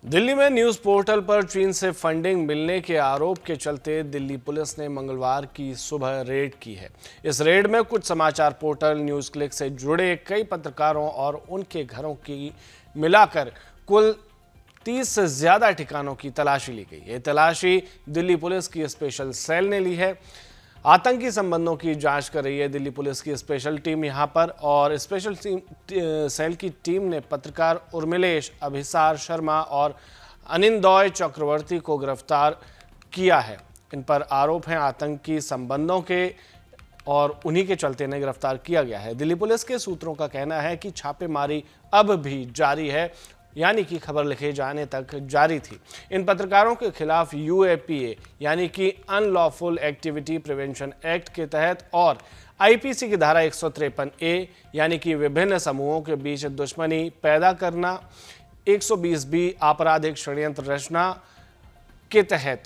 दिल्ली में news portal पर चीन से फंडिंग मिलने के आरोप के चलते दिल्ली पुलिस ने मंगलवार की सुबह रेड की है। इस रेड में कुछ समाचार पोर्टल, न्यूज क्लिक से जुड़े कई पत्रकारों और उनके घरों की मिलाकर कुल 30 से ज्यादा ठिकानों की तलाशी ली गई। ये तलाशी दिल्ली पुलिस की स्पेशल सेल ने ली है। आतंकी संबंधों की जांच कर रही है दिल्ली पुलिस की स्पेशल टीम यहां पर, और स्पेशल सेल की टीम ने पत्रकार उर्मिलेश अभिसार शर्मा और अनिंदॉय चक्रवर्ती को गिरफ्तार किया है। इन पर आरोप हैं आतंकी संबंधों के और उन्हीं के चलते इन्हें गिरफ्तार किया गया है। दिल्ली पुलिस के सूत्रों का कहना है कि छापेमारी अब भी जारी है, यानी कि खबर लिखे जाने तक जारी थी। इन पत्रकारों के खिलाफ यूएपीए यानी कि अनलॉफुल एक्टिविटी प्रिवेंशन एक्ट के तहत और आईपीसी की धारा 153 ए यानी कि विभिन्न समूहों के बीच दुश्मनी पैदा करना, 120 बी आपराधिक षड्यंत्र रचना के तहत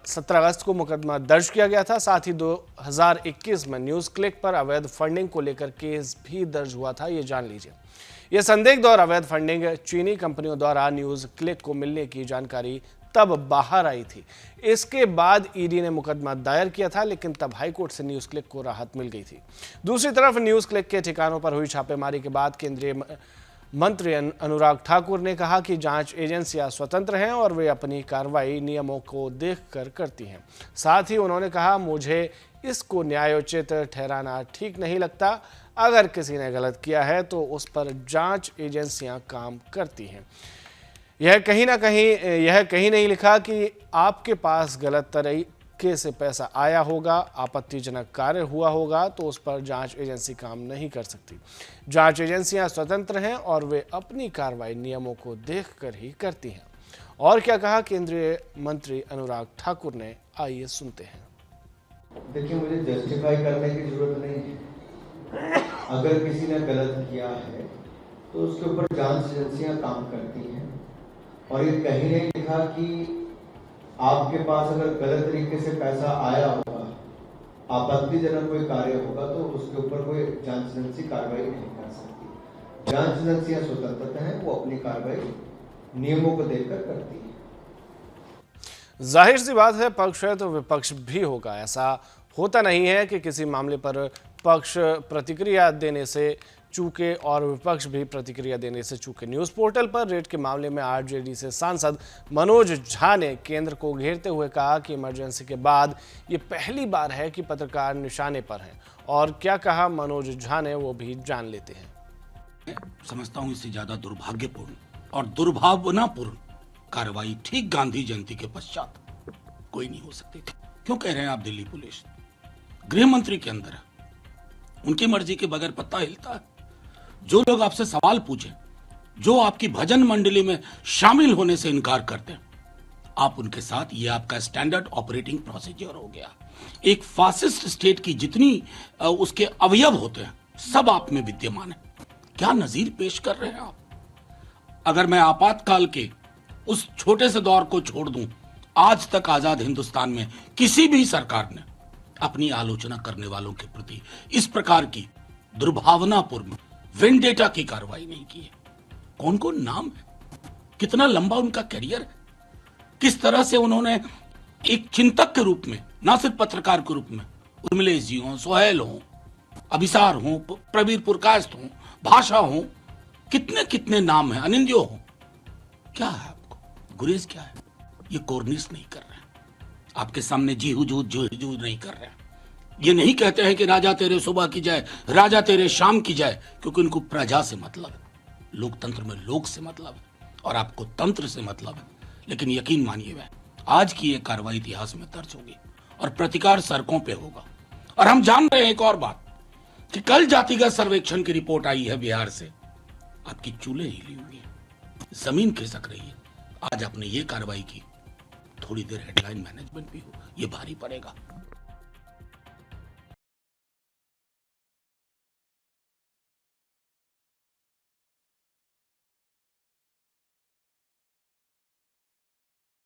17 अगस्त को मुकदमा दर्ज किया गया था। साथ ही 2021 में न्यूज क्लिक पर अवैध फंडिंग को लेकर केस भी दर्ज हुआ था। ये जान लीजिए। यह संदिग्ध और अवैध फंडिंग चीनी कंपनियों द्वारा न्यूज क्लिक को मिलने की जानकारी तब बाहर आई थी। इसके बाद ईडी ने मुकदमा दायर किया था, लेकिन तब हाईकोर्ट से न्यूज क्लिक को राहत मिल गई थी। दूसरी तरफ न्यूज क्लिक के ठिकानों पर हुई छापेमारी के बाद केंद्रीय मंत्री अनुराग ठाकुर ने कहा कि जांच एजेंसियां स्वतंत्र हैं और वे अपनी कार्रवाई नियमों को देखकर करती हैं। साथ ही उन्होंने कहा, मुझे इसको न्यायोचित ठहराना ठीक नहीं लगता। अगर किसी ने गलत किया है तो उस पर जांच एजेंसियां काम करती हैं। यह कहीं नहीं लिखा कि आपके पास गलत तरीके से पैसा आया होगा, आपत्तिजनक कार्य हुआ होगा तो उस पर जांच एजेंसी काम नहीं कर सकती। जांच एजेंसियां स्वतंत्र हैं और वे अपनी कार्रवाई नियमों को देखकर ही करती हैं। और क्या कहा केंद्रीय मंत्री अनुराग ठाकुर ने, आइए सुनते हैं। देखिए, मुझे जस्टिफाई करने की जरूरत नहीं है। अगर किसी ने गलत किया है तो उसके ऊपर जांच एजेंसियां काम करती हैं, और ये कहीं नहीं लिखा कि आपके पास अगर गलत तरीके से पैसा आया होगा, आपत्तिजनक कोई कार्य होगा तो उसके ऊपर कोई जांच एजेंसी कार्रवाई नहीं कर सकती। जांच एजेंसियां स्वतंत्र हैं, वो अपनी कार्रवाई नियमों को देखकर करती है। जाहिर सी बात है, पक्ष है तो विपक्ष भी होगा। ऐसा होता नहीं है कि किसी मामले पर पक्ष प्रतिक्रिया देने से चूके और विपक्ष भी प्रतिक्रिया देने से चूके। न्यूज पोर्टल पर रेड के मामले में आरजेडी से सांसद मनोज झा ने केंद्र को घेरते हुए कहा कि इमरजेंसी के बाद ये पहली बार है कि पत्रकार निशाने पर हैं। और क्या कहा मनोज झा ने, वो भी जान लेते हैं। समझता हूं इससे ज्यादा दुर्भाग्यपूर्ण और दुर्भावनापूर्ण कार्रवाई ठीक गांधी जयंती के पश्चात कोई नहीं हो सकती थी। क्यों कह रहे हैं आप दिल्ली पुलिस गृह मंत्री के अंदर है, उनकी मर्जी के बगैर पत्ता हिलता है। जो लोग आपसे सवाल पूछे, जो आपकी भजन मंडली में शामिल होने से इनकार करते हैं, आप उनके साथ, ये आपका स्टैंडर्ड ऑपरेटिंग प्रोसीजर हो गया। एक फासिस्ट स्टेट की जितनी उसके अवयव होते हैं सब आप में विद्यमान है। क्या नजीर पेश कर रहे हैं आप? अगर मैं आपातकाल के उस छोटे से दौर को छोड़ दूं, आज तक आजाद हिंदुस्तान में किसी भी सरकार ने अपनी आलोचना करने वालों के प्रति इस प्रकार की दुर्भावनापूर्ण वेंडेटा की कार्रवाई नहीं की है। कौन कौन नाम है, कितना लंबा उनका करियर है, किस तरह से उन्होंने एक चिंतक के रूप में, ना सिर्फ पत्रकार के रूप में, उर्मिलेश जी हों, सोहेल हों, अभिसार हों, प्रवीर पुरकायस्थ हों, भाषा हों, कितने कितने नाम हैं, अनिंद्यो हों। क्या है आपको गुरेज? क्या है ये? कोर्निस नहीं कर रहे हैं आपके सामने, जी हुजूर नहीं कर रहे हैं। ये नहीं कहते हैं कि राजा तेरे सुबह की जाए, राजा तेरे शाम की जाए, क्योंकि उनको प्रजा से मतलब है। लोकतंत्र में लोक से मतलब है और आपको तंत्र से मतलब है। लेकिन यकीन मानिए, वह आज की ये कार्रवाई इतिहास में दर्ज होगी और प्रतिकार सड़कों पे होगा। और हम जान रहे हैं एक और बात कि कल जातिगत सर्वेक्षण की रिपोर्ट आई है बिहार से, आपकी चूल्हे हिली हुई है, जमीन खिसक रही है। आज आपने ये कार्रवाई की, थोड़ी देर हेडलाइन मैनेजमेंट भी हो, ये भारी पड़ेगा।